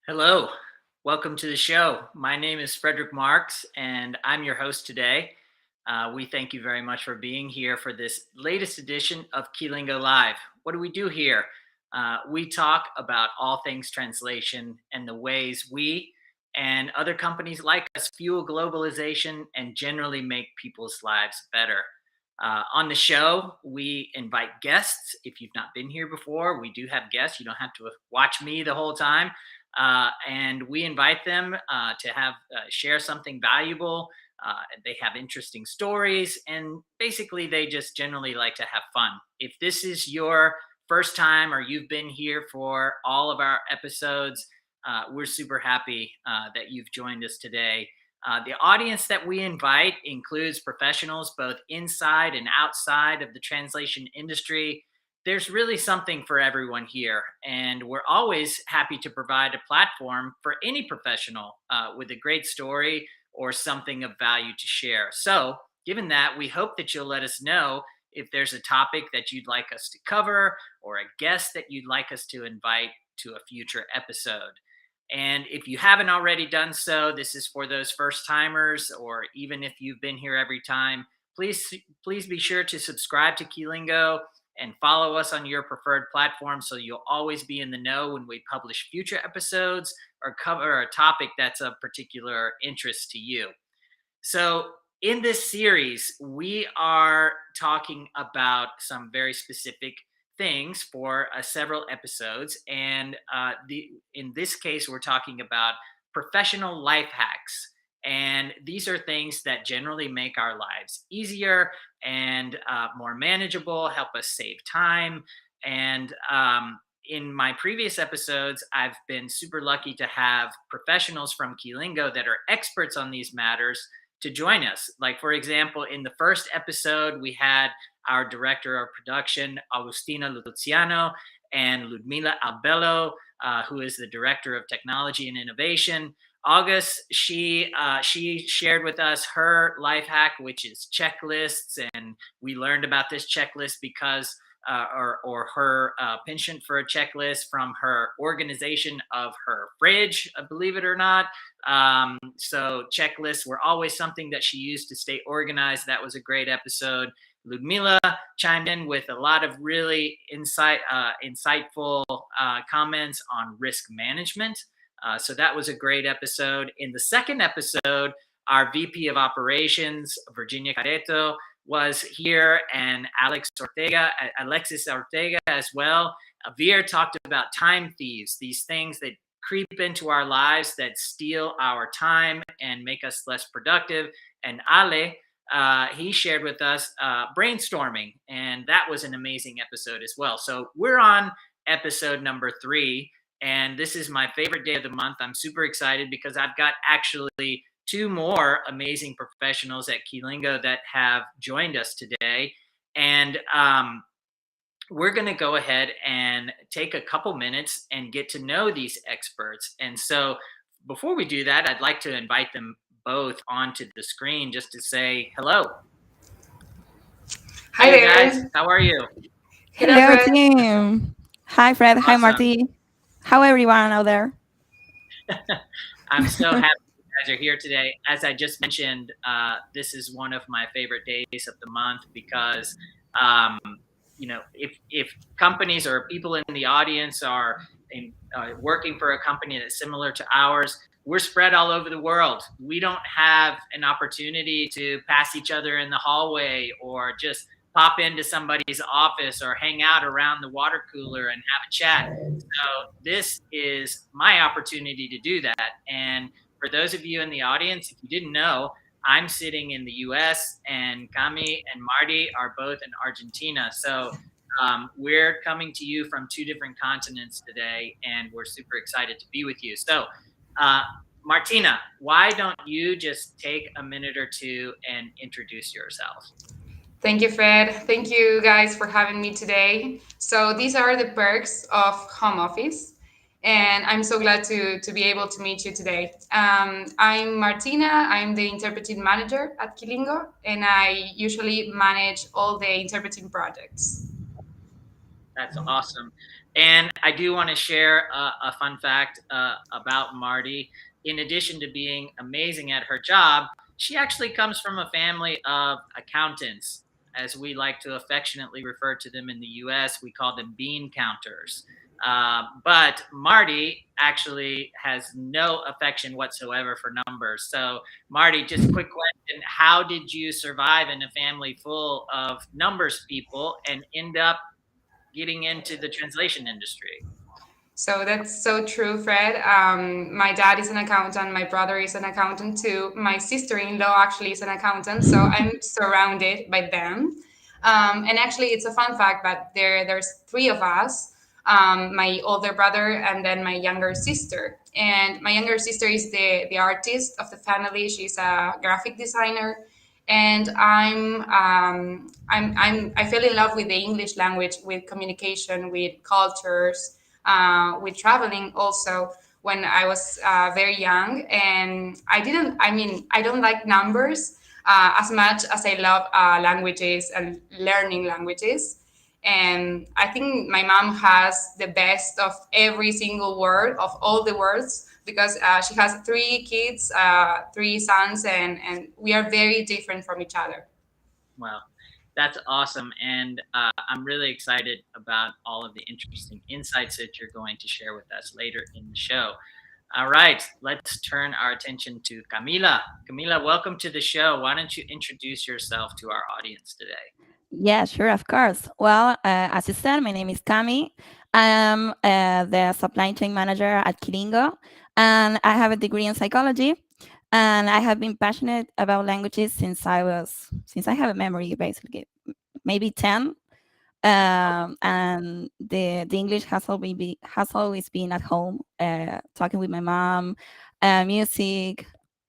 Hello, welcome to the show. My name is Frederick Marx, and I'm your host today. We thank you very much for being here for this latest edition of Keelingo Live. What do we do here? We talk about all things translation and the ways we and other companies like us fuel globalization and generally make people's lives better. On the show, we invite guests. If you've not been here before, we do have guests. You don't have to watch me the whole time. And we invite them to have share something valuable. They have interesting stories, and basically, they just generally like to have fun. If this is your first time or you've been here for all of our episodes, we're super happy that you've joined us today. The audience that we invite includes professionals both inside and outside of the translation industry. There's really something for everyone here, and we're always happy to provide a platform for any professional with a great story or something of value to share. So, given that, we hope that you'll let us know if there's a topic that you'd like us to cover or a guest that you'd like us to invite to a future episode. And if you haven't already done so, this is for those first timers, or even if you've been here every time, please be sure to subscribe to Keelingo and follow us on your preferred platform so you'll always be in the know when we publish future episodes or cover a topic that's of particular interest to you. So, in this series, we are talking about some very specific things for several episodes. And in this case, we're talking about professional life hacks. And these are things that generally make our lives easier and more manageable, help us save time. And in my previous episodes, I've been super lucky to have professionals from Keelingo that are experts on these matters to join us. Like, for example, in the first episode, we had our director of production, Agustina Luciano, and Ludmila Albello, who is the director of technology and innovation. August, she shared with us her life hack, which is checklists, and we learned about this checklist because or her penchant for a checklist from her organization of her fridge, believe it or not. So checklists were always something that she used to stay organized. That was a great episode. Ludmila chimed in with a lot of really insightful comments on risk management. So that was a great episode. In the second episode, our VP of Operations, Virginia Careto, was here, and Alexis Ortega as well. Veer talked about time thieves, these things that creep into our lives that steal our time and make us less productive. And Ale, he shared with us brainstorming, and that was an amazing episode as well. So we're on episode number 3, and this is my favorite day of the month. I'm super excited because I've got actually 2 more amazing professionals at Keelingo that have joined us today. And we're going to go ahead and take a couple minutes and get to know these experts. And so before we do that, I'd like to invite them both onto the screen just to say hello. Hi Hey there. guys, how are you? Hello, Hello, Fred. team. Hi, Fred. Hi, Awesome. Marty. How everyone out there? I'm so happy you guys are here today. As I just mentioned, this is one of my favorite days of the month because, if companies or people in the audience are working for a company that's similar to ours, we're spread all over the world. We don't have an opportunity to pass each other in the hallway or just pop into somebody's office or hang out around the water cooler and have a chat. So this is my opportunity to do that. And for those of you in the audience, if you didn't know, I'm sitting in the US and Cami and Marty are both in Argentina. So we're coming to you from 2 different continents today, and we're super excited to be with you. So Martina, why don't you just take a minute or 2 and introduce yourself? Thank you, Fred. Thank you guys for having me today. So these are the perks of home office, and I'm so glad to be able to meet you today. I'm Martina. I'm the interpreting manager at Keelingo, and I usually manage all the interpreting projects. That's awesome. And I do want to share a fun fact about Marty. In addition to being amazing at her job, she actually comes from a family of accountants. As we like to affectionately refer to them in the US, we call them bean counters. But Marty actually has no affection whatsoever for numbers. So, Marty, just quick question. How did you survive in a family full of numbers people and end up getting into the translation industry? So that's so true, Fred. My dad is an accountant. My brother is an accountant too. My sister-in-law actually is an accountant. So I'm surrounded by them. And actually, it's a fun fact that there's three of us. My older brother and then my younger sister. And my younger sister is the artist of the family. She's a graphic designer, and I fell in love with the English language, with communication, with cultures, with traveling also when I was very young. And I don't like numbers as much as I love languages and learning languages. And I think my mom has the best of every single word, of all the words, because she has three kids, three sons, and we are very different from each other. Well, that's awesome. And I'm really excited about all of the interesting insights that you're going to share with us later in the show. All right, let's turn our attention to Camila. Camila, welcome to the show. Why don't you introduce yourself to our audience today? Yeah, sure, of course. Well, as you said, my name is Cami. I am the supply chain manager at Kilingo, and I have a degree in psychology. And I have been passionate about languages since I have a memory, basically, maybe 10. And the English has always been at home, talking with my mom, music,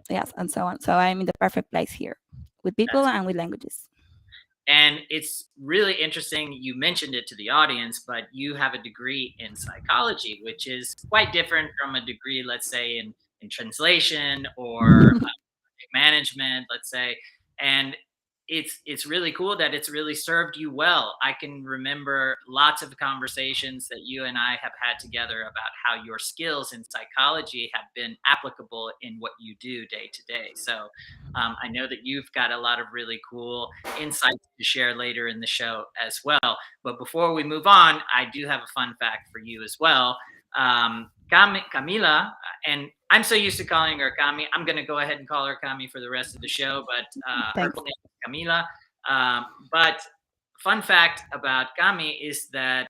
yes, and so on. So I'm in the perfect place here with people That's and with languages. And it's really interesting. You mentioned it to the audience, but you have a degree in psychology, which is quite different from a degree, let's say, in translation or management, let's say. And it's really cool that it's really served you well. I can remember lots of conversations that you and I have had together about how your skills in psychology have been applicable in what you do day to day. So I know that you've got a lot of really cool insights to share later in the show as well. But before we move on, I do have a fun fact for you as well. Camila, and I'm so used to calling her Cami. I'm going to go ahead and call her Cami for the rest of the show, but her Thanks. full name is Camila. But fun fact about Cami is that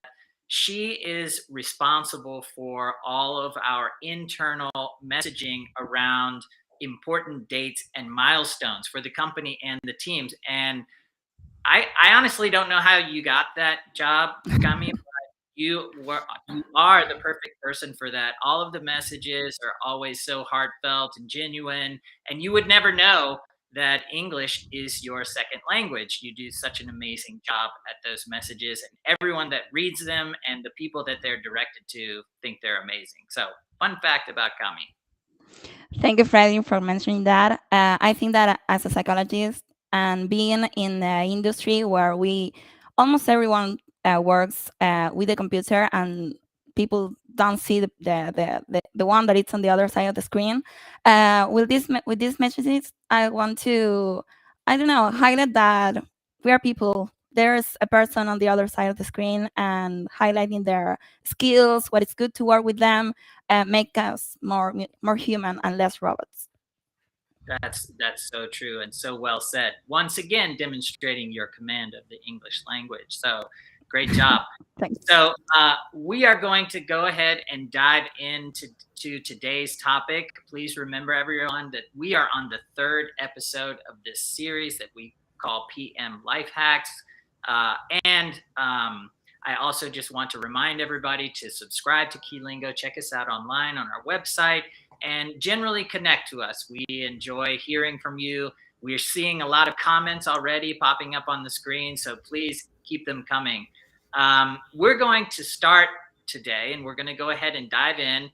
she is responsible for all of our internal messaging around important dates and milestones for the company and the teams. And I honestly don't know how you got that job, Cami. You are the perfect person for that. All of the messages are always so heartfelt and genuine, and you would never know that English is your second language. You do such an amazing job at those messages, and everyone that reads them and the people that they're directed to think they're amazing. So, fun fact about Kami. Thank you, Freddie, for mentioning that. I think that as a psychologist and being in the industry where we almost everyone works with the computer and people don't see the one that it's on the other side of the screen. With these messages, I want to, I don't know, highlight that we are people. There's a person on the other side of the screen and highlighting their skills, what it's good to work with them, make us more human and less robots. That's so true and so well said. Once again, demonstrating your command of the English language. So, great job. Thanks. So we are going to go ahead and dive into today's topic. Please remember, everyone, that we are on the third episode of this series that we call PM Life Hacks. And I also just want to remind everybody to subscribe to Keylingo. Check us out online on our website and generally connect to us. We enjoy hearing from you. We're seeing a lot of comments already popping up on the screen, so please keep them coming. We're going to start today, and we're going to go ahead and dive in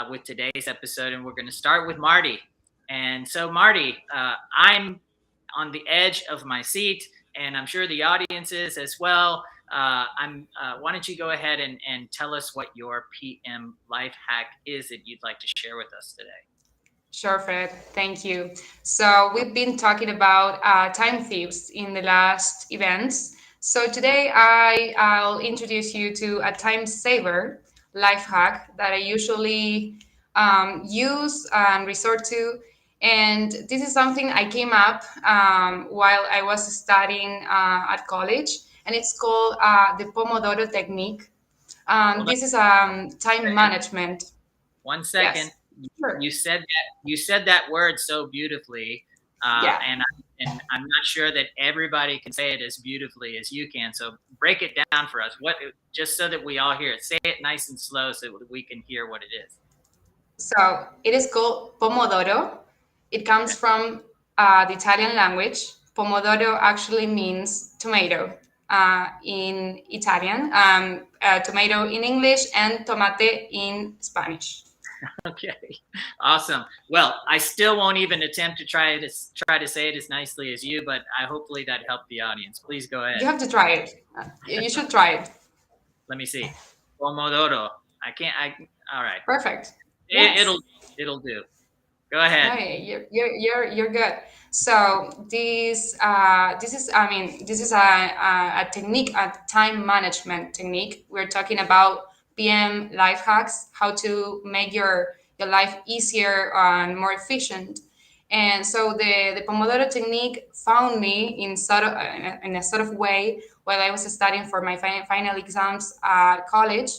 with today's episode, and we're going to start with Marty. And so, Marty, I'm on the edge of my seat, and I'm sure the audience is as well. why don't you go ahead and tell us what your PM life hack is that you'd like to share with us today? Sure, Fred. Thank you. So we've been talking about time thieves in the last events. So today I'll introduce you to a time saver life hack that I usually use and resort to. And this is something I came up while I was studying at college, and it's called the Pomodoro technique. Hold on This is a time second. management. 1 second. Yes, sure. You said that word so beautifully, Yeah. and I'm not sure that everybody can say it as beautifully as you can. So break it down for us. What, just so that we all hear it. Say it nice and slow so that we can hear what it is. So it is called Pomodoro. It Okay. comes from the Italian language. Pomodoro actually means tomato in Italian, tomato in English, and tomate in Spanish. Okay. Awesome. Well, I still won't even attempt to try to say it as nicely as you, but hopefully that helped the audience. Please go ahead. You have to try it. You should try it. Let me see. Pomodoro. I can't. All right. Perfect. It, Yes. it'll it'll do. Go ahead. Hey, you're good. So this is a technique, a time management technique. We're talking about PM life hacks, how to make your life easier and more efficient. And so the Pomodoro technique found me in a sort of way while I was studying for my final exams at college,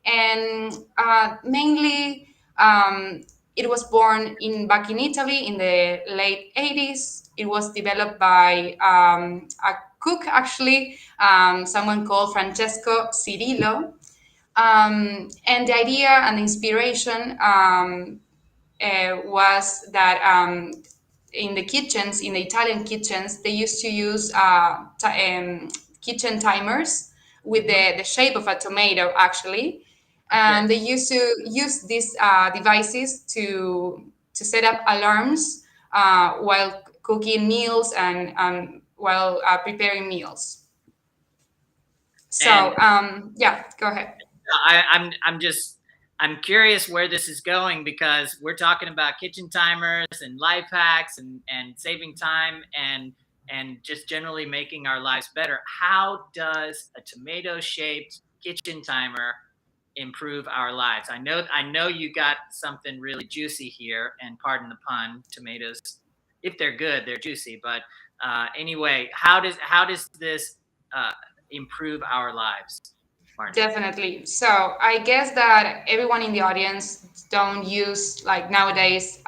and mainly. It was born in back in Italy in the late 80s. It was developed by a cook, actually, someone called Francesco Cirillo. And the idea and the inspiration was that in the kitchens, in the Italian kitchens, they used to use kitchen timers with the shape of a tomato, actually. Okay. And they used to use these devices to set up alarms while cooking meals and while preparing meals. So, And yeah, go ahead. I'm curious where this is going because we're talking about kitchen timers and life hacks and saving time and just generally making our lives better. How does a tomato shaped kitchen timer improve our lives? I know you got something really juicy here, and pardon the pun, tomatoes, if they're good, they're juicy. But anyway, how does this uh, improve our lives, Martina? Definitely. So I guess that everyone in the audience don't use like nowadays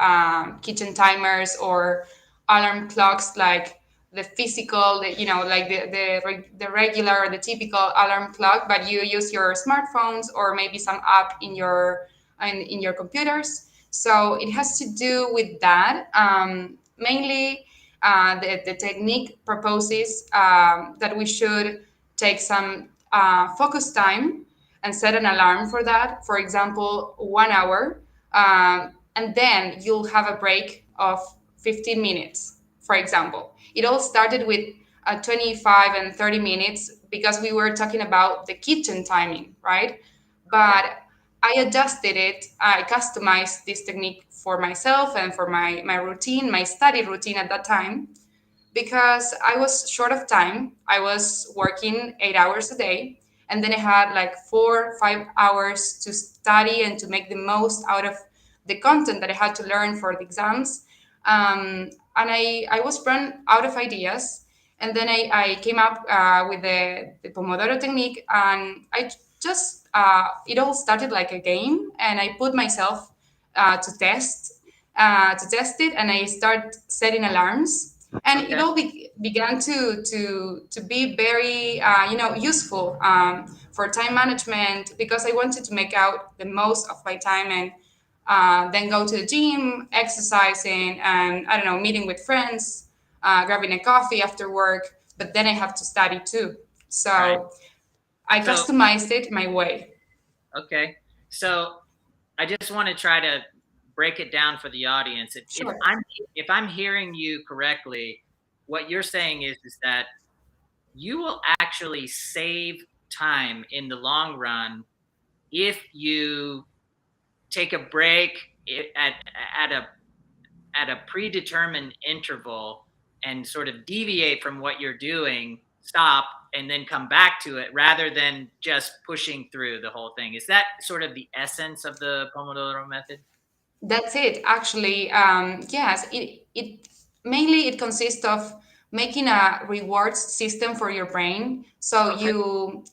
kitchen timers or alarm clocks like the physical, like the regular or the typical alarm clock, but you use your smartphones or maybe some app in your computers. So it has to do with that. Mainly, the technique proposes that we should take some focus time and set an alarm for that. For example, 1 hour, and then you'll have a break of 15 minutes. For example, it all started with 25 and 30 minutes because we were talking about the kitchen timing, right? Okay. But I adjusted it. I customized this technique for myself and for my routine, my study routine at that time, because I was short of time. I was working 8 hours a day, and then I had like 4 or 5 hours to study and to make the most out of the content that I had to learn for the exams. And I was run out of ideas. And then I came up with the Pomodoro technique, and I just, it all started like a game, and I put myself to test it, and I start setting alarms, and it Okay. all began to be very useful for time management, because I wanted to make out the most of my time, and then go to the gym, exercising, and I don't know, meeting with friends, grabbing a coffee after work. But then I have to study too, Right. so I So customized it my way. okay. So I just want to try to break it down for the audience. If Sure. I'm hearing you correctly, what you're saying is that you will actually save time in the long run if you take a break at a at a predetermined interval and sort of deviate from what you're doing, stop, and then come back to it rather than just pushing through the whole thing. Is that sort of the essence of the Pomodoro method? That's it. Actually, yes. It mainly it consists of making a rewards system for your brain. So Okay.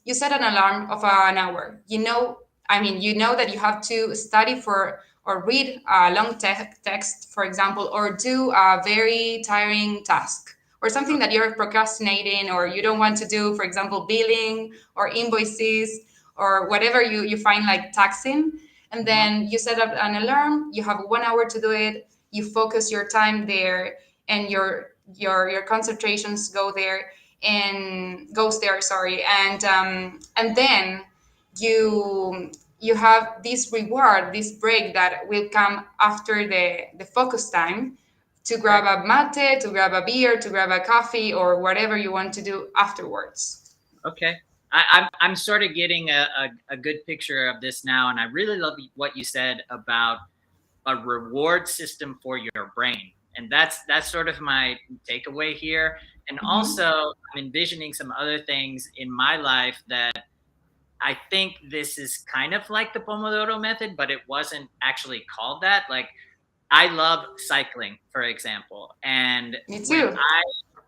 you set an alarm of an hour. You know that you have to study for or read a long text, for example, or do a very tiring task or something that you're procrastinating or you don't want to do, for example, billing or invoices or whatever you find like taxing. And Mhm. then you set up an alarm. You have 1 hour to do it. You focus your time there, and your concentrations goes there. Sorry, and then you have this reward, this break that will come after the focus time to Okay. grab a mate, to grab a beer, to grab a coffee, or whatever you want to do afterwards. Okay. I'm sort of getting a good picture of this now, and I really love what you said about a reward system for your brain, and that's sort of my takeaway here. And Mhm. also, I'm envisioning some other things in my life that I think this is kind of like the Pomodoro method, but it wasn't actually called that. Like, I love cycling, for example, and Me too.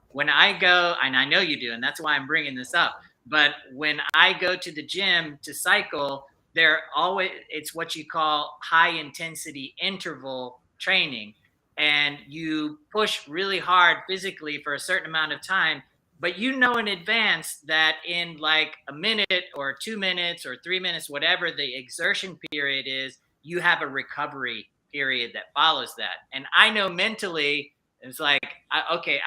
when I go, and I know you do, and that's why I'm bringing this up. But when I go to the gym to cycle, it's what you call high intensity interval training, and you push really hard physically for a certain amount of time. But you know in advance that in like a minute or 2 minutes or 3 minutes, whatever the exertion period is, you have a recovery period that follows that. And I know mentally, it's like, okay,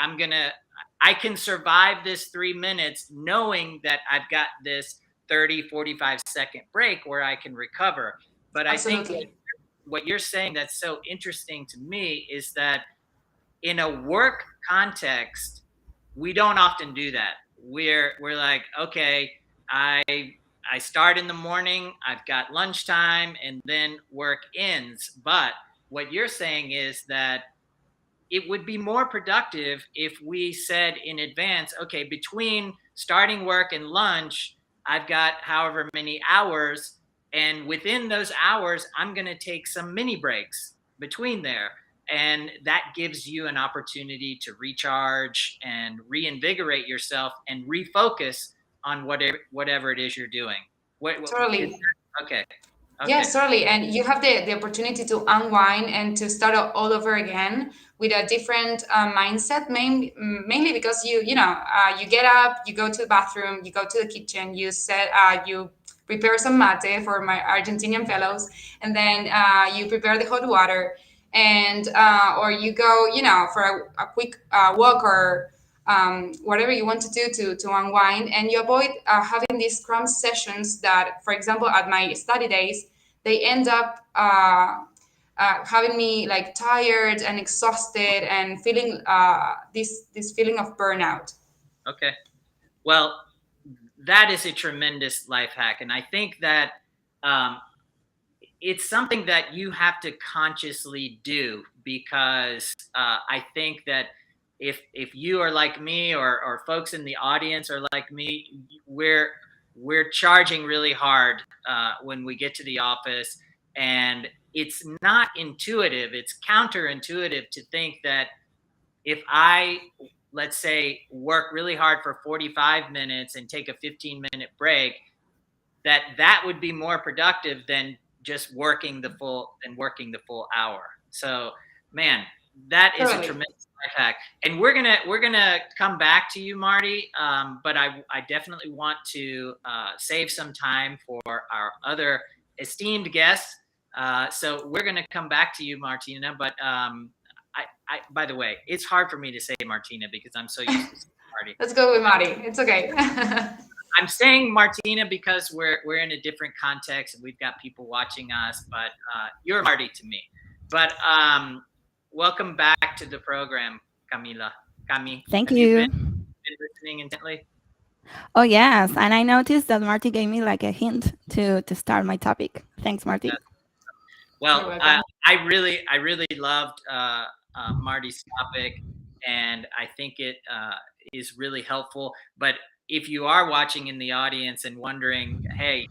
I can survive this 3 minutes knowing that I've got this 30, 45-second break where I can recover. But I think Absolutely. what you're saying that's so interesting to me is that in a work context, we don't often do that. We're like, okay, I I start in the morning, I've got lunchtime, and then work ends. But what you're saying is that it would be more productive if we said in advance, okay, between starting work and lunch, I've got however many hours. And within those hours, I'm going to take some mini breaks between there. And that gives you an opportunity to recharge and reinvigorate yourself and refocus on whatever it is you're doing. What is Totally. that? Okay. Okay. Yes, totally. And you have the opportunity to unwind and to start all over again with a different mindset, mainly because you get up, you go to the bathroom, you go to the kitchen, you prepare some mate for my Argentinian fellows, and then you prepare the hot water, and or you go, for a quick walk or whatever you want to do to unwind, and you avoid having these cram sessions that, for example, at my study days, they end up having me like tired and exhausted and feeling this feeling of burnout. Okay. Well, that is a tremendous life hack. And I think that um, it's something that you have to consciously do because I think that if you are like me or folks in the audience are like me, we're charging really hard when we get to the office, and it's not intuitive. It's counterintuitive to think that if I, let's say, work really hard for 45 minutes and take a 15-minute break, that would be more productive than just working the full hour. So, man, that is a Totally. tremendous life hack. And we're gonna come back to you, Marty. But I definitely want to save some time for our other esteemed guests. So we're gonna come back to you, Martina. But by the way, it's hard for me to say Martina because I'm so used to saying Marty. Let's go with Mari. It's okay. I'm saying Martina because we're in a different context and we've got people watching us, but you're Marty to me. But welcome back to the program, Camila. Cami, Thank have you you. been listening intently? Oh yes, and I noticed that Marty gave me like a hint to start my topic. Thanks, Marty. Well, You're I, welcome. I really loved Marty's topic, and I think it is really helpful. But if you are watching in the audience and wondering, hey,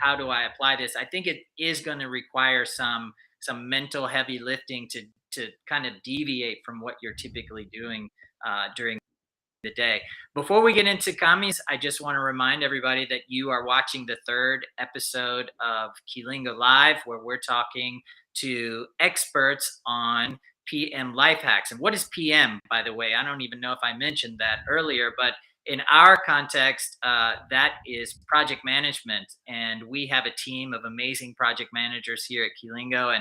how do I apply this? I think it is going to require some mental heavy lifting to kind of deviate from what you're typically doing during the day. Before we get into Kami's, I just want to remind everybody that you are watching the third episode of Kilingo Live, where we're talking to experts on PM life hacks. And what is PM, by the way? I don't even know if I mentioned that earlier, but in our context, that is project management. And we have a team of amazing project managers here at Kilingo,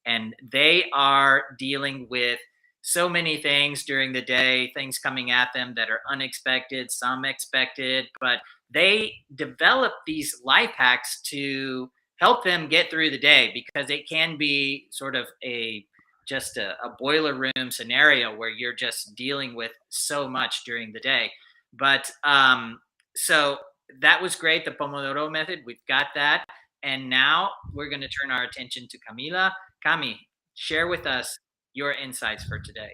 and they are dealing with so many things during the day, things coming at them that are unexpected, some expected, but they develop these life hacks to help them get through the day, because it can be sort of just a boiler room scenario where you're just dealing with so much during the day. But so that was great, the Pomodoro method. We've got that. And now we're going to turn our attention to Camila. Cami, share with us your insights for today.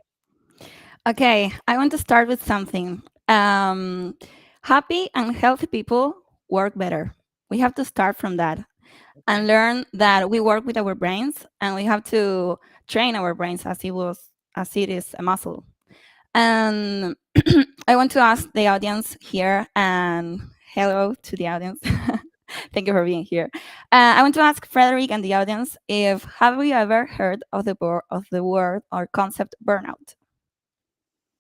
Okay, I want to start with something. Happy and healthy people work better. We have to start from that Okay. and learn that we work with our brains and we have to train our brains as it is a muscle. And I want to ask the audience here, and hello to the audience. Thank you for being here. I want to ask Frederick and the audience if have you ever heard of the word or concept burnout?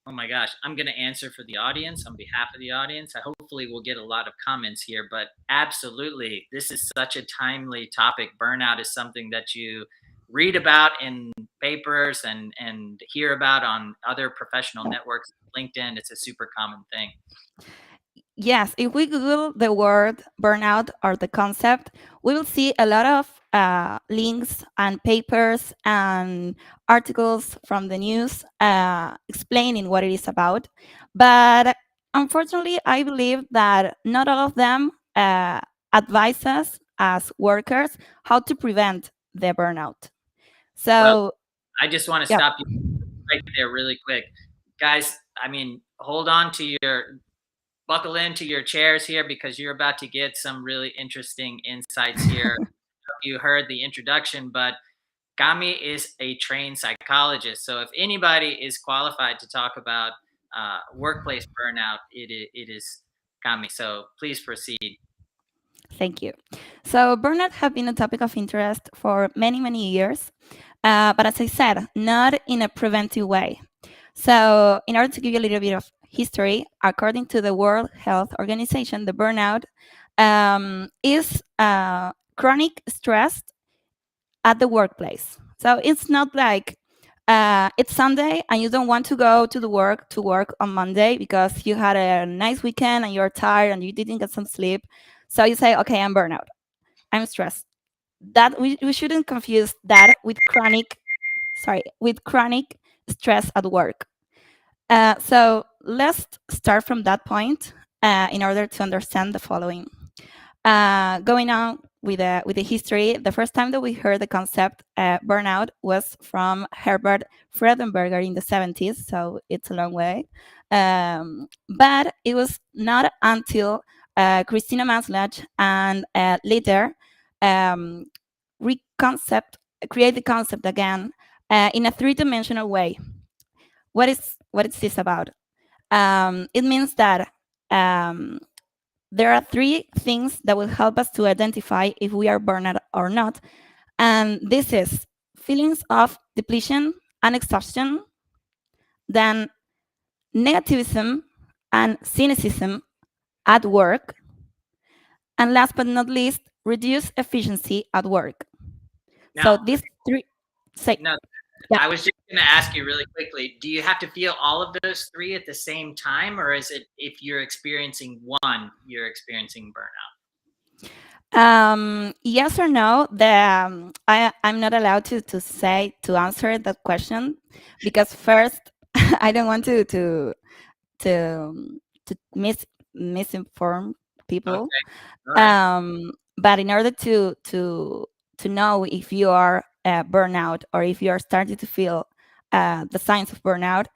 Oh my gosh, I'm going to answer for the audience on behalf of the audience. I hopefully will get a lot of comments here, but absolutely, this is such a timely topic. Burnout is something that you read about in papers and hear about on other professional networks, LinkedIn. It's a super common thing. Yes, if we Google the word burnout or the concept, we will see a lot of links and papers and articles from the news explaining what it is about. But unfortunately, I believe that not all of them advise us as workers how to prevent the burnout. Well, So, I just want to yeah, stop you right there really quick. Guys, I mean, hold on to buckle into your chairs here, because you're about to get some really interesting insights here. You heard the introduction, but Gami is a trained psychologist. So if anybody is qualified to talk about workplace burnout, it is Gami. So please proceed. thank you. So, burnout have been a topic of interest for many, many years. But as I said, not in a preventive way. So, in order to give you a little bit of history, according to the World Health Organization, the burnout is chronic stress at the workplace. So, it's not like it's Sunday and you don't want to go to work on Monday because you had a nice weekend and you're tired and you didn't get some sleep. So you say, okay, I'm burnout. I'm stressed. That we shouldn't confuse that with chronic stress at work. So let's start from that point in order to understand the following. Going on with the history, the first time that we heard the concept burnout was from Herbert Freudenberger in the 70s, so it's a long way. But it was not until Christina Maslach and later um, reconcept create the concept again in a three-dimensional way. What is this about? It means that um, there are three things that will help us to identify if we are burnout or not, and this is feelings of depletion and exhaustion, then negativism and cynicism at work, and last but not least, reduced efficiency at work. Now, So these three say, no, yeah. I was just going to ask you really quickly, do you have to feel all of those three at the same time, or is it if you're experiencing one, you're experiencing burnout? Yes or no? I'm not allowed to answer that question because first I don't want to misinformed people. Okay. All right. But in order to know if you are burnout or if you are starting to feel the signs of burnout,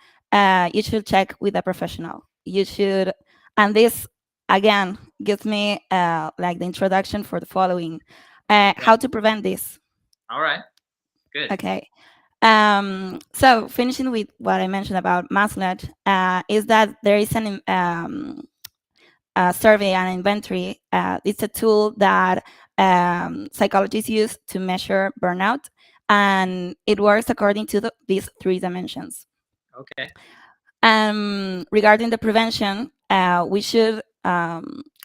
you should check with a professional. You should, and this again gives me like the introduction for the following: Okay. how to prevent this. All right. Good. Okay. So finishing with what I mentioned about Maslet, is that there is a survey and inventory. It's a tool that psychologists use to measure burnout, and it works according to these three dimensions. Okay. Regarding the prevention, we should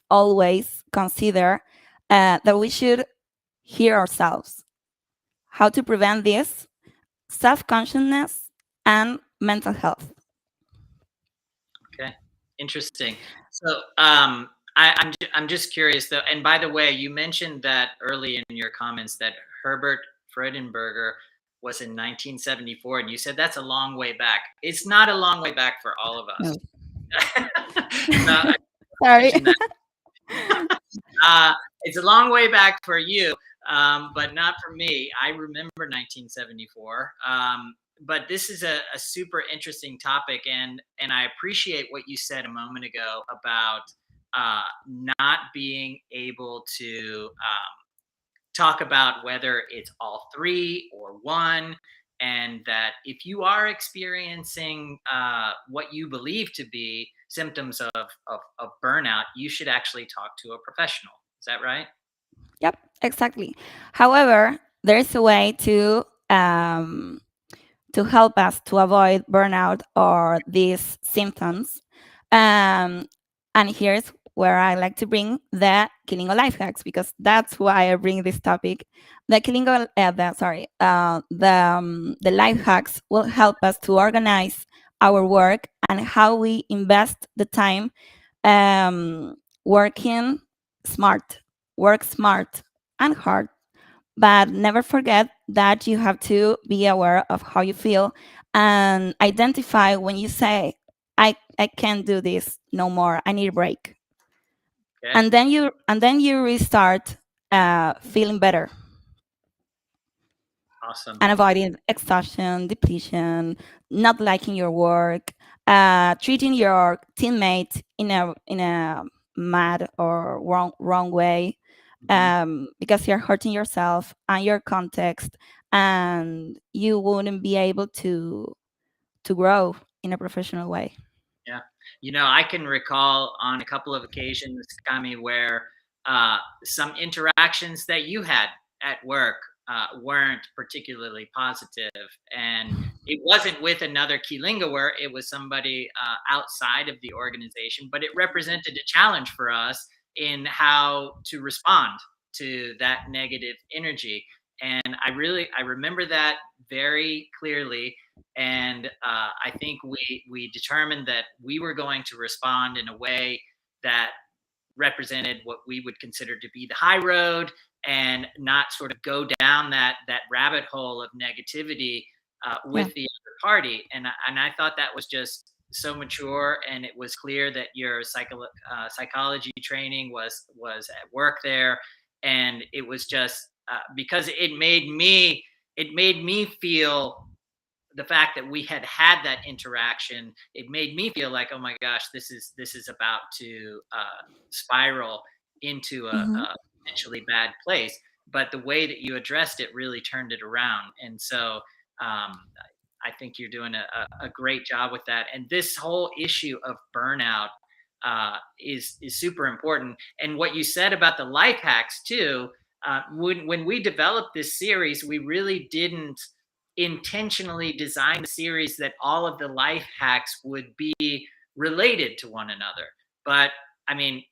always consider that we should hear ourselves. How to prevent this? Self consciousness and mental health. Okay. Interesting. So, I'm just curious though. And by the way, you mentioned that early in your comments that Herbert Freudenberger was in 1974, and you said that's a long way back. It's not a long way back for all of us. No. No, I Sorry. mentioned that. It's a long way back for you, but not for me. I remember 1974. But this is a super interesting topic, and I appreciate what you said a moment ago about not being able to talk about whether it's all three or one, and that if you are experiencing what you believe to be symptoms of burnout, you should actually talk to a professional. Is that right? Yep, exactly. However, there is a way to help us to avoid burnout or these symptoms. Um, and here's where I like to bring the Kilingo life hacks, because that's why I bring this topic. The Kilingo, the life hacks will help us to organize our work and how we invest the time working smart, work smart and hard, but never forget that you have to be aware of how you feel and identify when you say, I can't do this no more, I need a break. Okay. And then you restart feeling better Awesome. and avoiding exhaustion, depletion, not liking your work, treating your teammate in a mad or wrong way, Mhm. because you're hurting yourself and your context, and you wouldn't be able to grow in a professional way. Yeah. I can recall on a couple of occasions, Kami, where some interactions that you had at work weren't particularly positive. And it wasn't with another Kilingoer, it was somebody outside of the organization, but it represented a challenge for us in how to respond to that negative energy. And I remember that very clearly, and I think we determined that we were going to respond in a way that represented what we would consider to be the high road, and not sort of go down that rabbit hole of negativity Yeah. with the other party. And I thought that was just so mature, and it was clear that your psychology training was at work there, and it was just because it made me feel the fact that we had had that interaction. It made me feel like, oh my gosh, this is about to spiral into Hmm. a potentially bad place. But the way that you addressed it really turned it around, and so um, I think you're doing a great job with that. And this whole issue of burnout is super important. And what you said about the life hacks too. When we developed this series, we really didn't intentionally design the series that all of the life hacks would be related to one another. But I mean,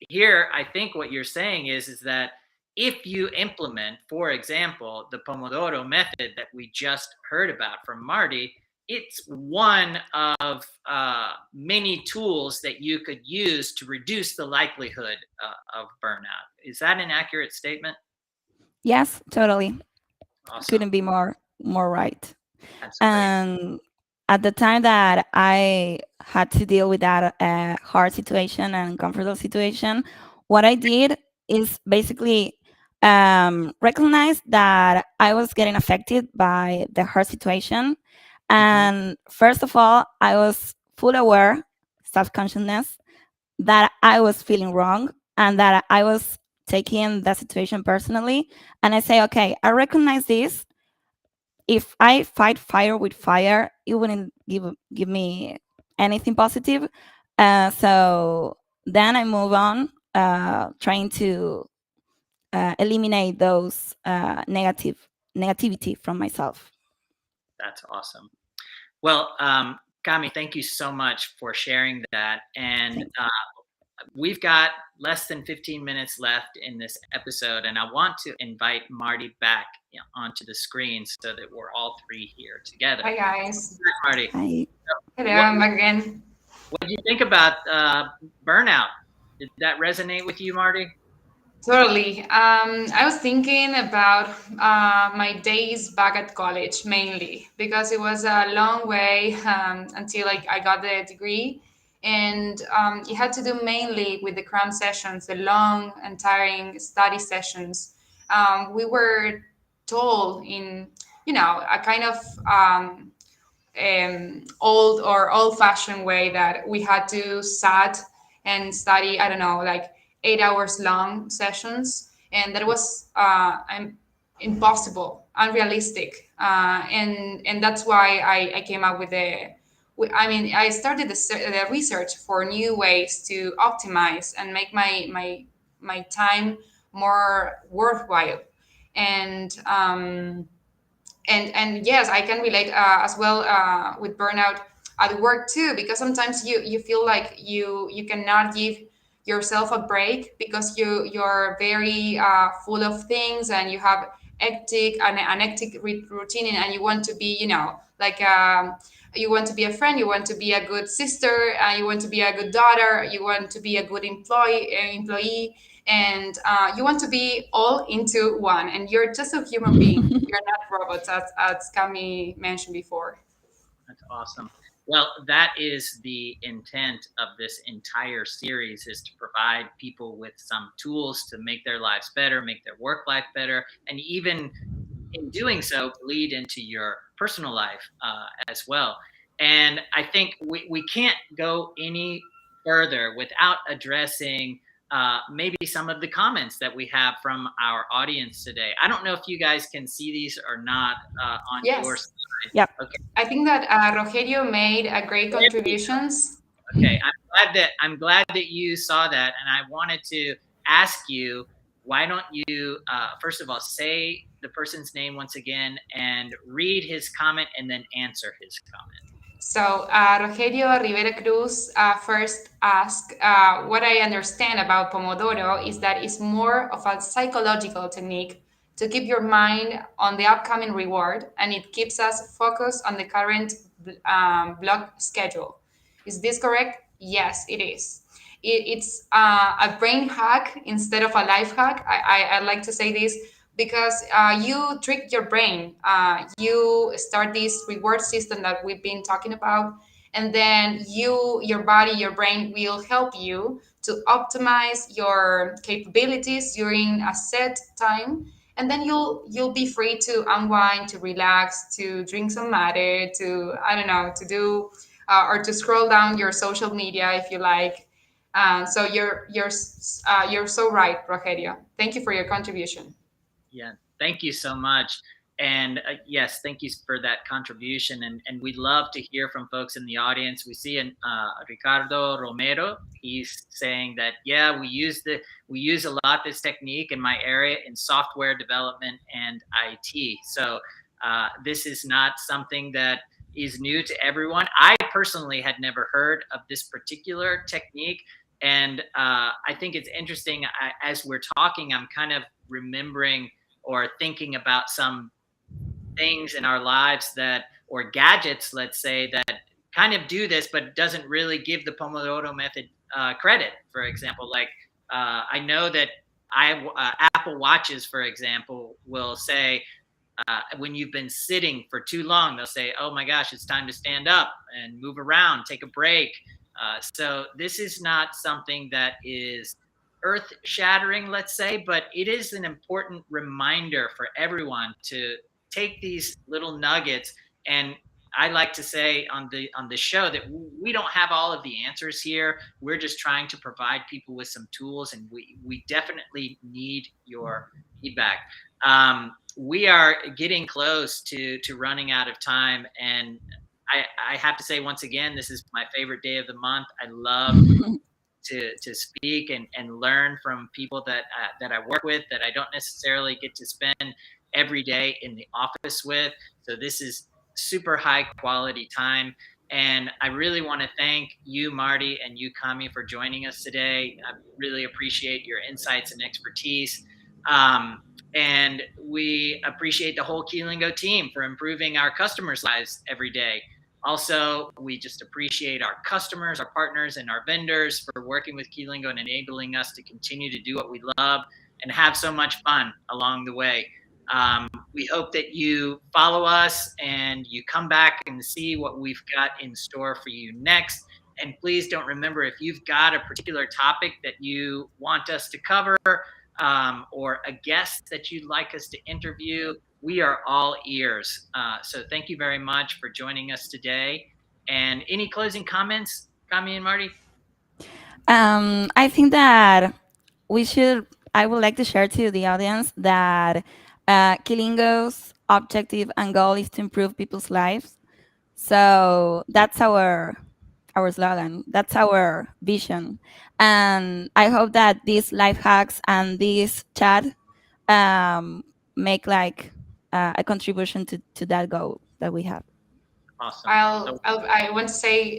here I think what you're saying is that if you implement, for example, the Pomodoro method that we just heard about from Marty, it's one of many tools that you could use to reduce the likelihood of burnout. Is that an accurate statement? Yes, totally. Awesome. Couldn't be more right. That's great. And at the time that I had to deal with that hard situation and uncomfortable situation, what I did is basically recognize that I was getting affected by the hard situation. Mm-hmm. And first of all, I was full aware, self consciousness, that I was feeling wrong and that I was taking the situation personally. And I say, okay, I recognize this. If I fight fire with fire, it wouldn't give me anything positive. So then I move on, trying to eliminate those negativity from myself. That's awesome. Well, Kami, thank you so much for sharing that. And Thanks. we've got less than 15 minutes left in this episode, and I want to invite Marty back onto the screen so that we're all three here together. Hi guys. Marty, I Hello, what I'm back again. did you think about burnout? Did that resonate with you, Marty? Totally. I was thinking about my days back at college mainly because it was a long way until I got the degree. And it had to do mainly with the cram sessions, the long and tiring study sessions. We were told in, a kind of old-fashioned way that we had to sat and study, I don't know, like 8 hours long sessions, and that was impossible, unrealistic, and that's why I came up with I started the research for new ways to optimize and make my time more worthwhile. And um, and and yes, I can relate as well with burnout at work too, because sometimes you feel like you cannot give yourself a break because you're very full of things, and you have an hectic routine, and you want to be, you want to be a friend, you want to be a good sister, you want to be a good daughter, you want to be a good employee, and you want to be all into one, and you're just a human being. You're not robots, as Cami mentioned before. That's awesome. Well, that is the intent of this entire series, is to provide people with some tools to make their lives better, make their work life better, and even in doing so, bleed into your personal life as well. And I think we can't go any further without addressing maybe some of the comments that we have from our audience today. I don't know if you guys can see these or not on your Yes, side. Yep. Okay. I think that Rogelio made a great contributions. Okay, I'm glad that you saw that, and I wanted to ask you, why don't you first of all say the person's name once again and read his comment and then answer his comment. So Rogelio Rivera Cruz first asked, what I understand about Pomodoro is that it's more of a psychological technique to keep your mind on the upcoming reward, and it keeps us focused on the current block schedule. Is this correct? Yes, it is. It's a brain hack instead of a life hack. I like to say this because you trick your brain. You start this reward system that we've been talking about, and then your body, your brain will help you to optimize your capabilities during a set time, and then you'll be free to unwind, to relax, to drink some matter, to, I don't know, to do or to scroll down your social media if you like. So you're so right, Rogerio. Thank you for your contribution. Yeah, thank you so much. And yes, thank you for that contribution. And we'd love to hear from folks in the audience. We see Ricardo Romero. He's saying that, yeah, we use a lot this technique in my area in software development and IT. So this is not something that is new to everyone. I personally had never heard of this particular technique. And I think it's interesting. As we're talking, I'm kind of remembering or thinking about some things in our lives that, or gadgets, let's say, that kind of do this, but doesn't really give the Pomodoro method credit. For example, like I know that Apple Watches, for example, will say When you've been sitting for too long, they'll say, "Oh my gosh, it's time to stand up and move around, take a break." So this is not something that is earth shattering, let's say, but it is an important reminder for everyone to take these little nuggets. And I like to say on the show that we don't have all of the answers here. We're just trying to provide people with some tools, and we definitely need your feedback. We are getting close to running out of time, and I have to say once again, this is my favorite day of the month. I love to speak and learn from people that I work with that I don't necessarily get to spend every day in the office with. So this is super high quality time. And I really want to thank you, Marty, and you, Kami, for joining us today. I really appreciate your insights and expertise. Um, and we appreciate the whole Keelingo team for improving our customers' lives every day. Also, we just appreciate our customers, our partners, and our vendors for working with Keelingo and enabling us to continue to do what we love and have so much fun along the way. We hope that you follow us and you come back and see what we've got in store for you next. And please don't remember, if you've got a particular topic that you want us to cover, or a guest that you'd like us to interview, we are all ears. So thank you very much for joining us today. And any closing comments, Kami and Marty? I think that I would like to share to the audience that Kilingo's objective and goal is to improve people's lives. So that's our slogan. That's our vision. And I hope that these life hacks and this chat um, make like a contribution to that goal that we have. Awesome. I want to say,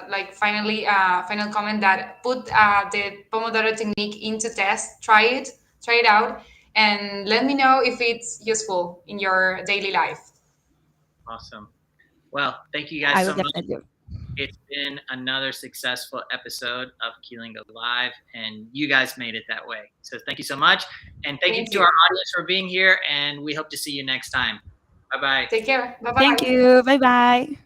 like, finally, final comment that put the Pomodoro technique into test. Try it out, and let me know if it's useful in your daily life. Awesome. Well, thank you I guys will so much. definitely do. It's been another successful episode of Keelingo Live, and you guys made it that way. So thank you so much. And thank you to our audience for being here, and we hope to see you next time. Bye-bye. Take care. Bye-bye. Thank you. Bye bye.